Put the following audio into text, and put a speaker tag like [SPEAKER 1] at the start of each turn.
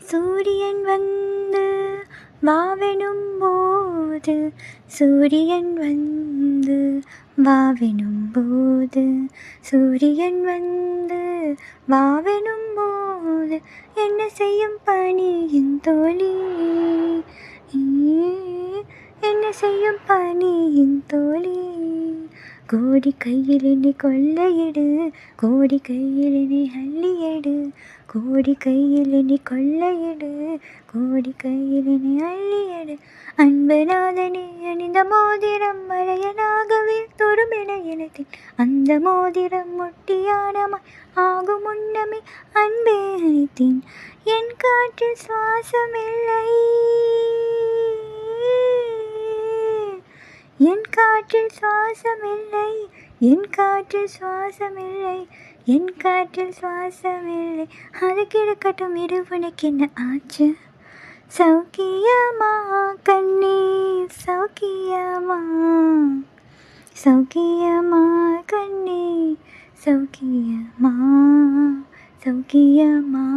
[SPEAKER 1] சூரியன் வந்து வாவெனும் போது, சூரியன் வந்து வாவெனும் போது, சூரியன் வந்து வாவெனும் போது, என்ன செய்யும் பனியின் தோழி, என்ன செய்யும் பனியின் தோழி. கோடி கையில் என்னை கொள்ளையிடு, கோடி கையில் என்னை அள்ளியடு, கோடி கையில் என்னை கொள்ளையிடு, கோடி கையில் என்னை அள்ளியடு. அன்பு நாதனே அணிந்த மோதிரம் மலையனாகவே தொடுமென இனத்தின், அந்த மோதிரம் முட்டியானமாய் ஆகும் முன்னமே அன்பே அனைத்தின். என் காற்றில் சுவாசமில்லை, என் காற்றில் சுவாசமில்லை, என் காற்றில் சுவாசமில்லை, என் காற்றில் சுவாசமில்லை. அது கிடக்கட்டும், இது உனக்கு என்ன ஆச்சு? சௌக்கியமா கண்ணே சௌக்கியமா, சௌக்கியமா கண்ணே சௌக்கியமா, சௌக்கியமா.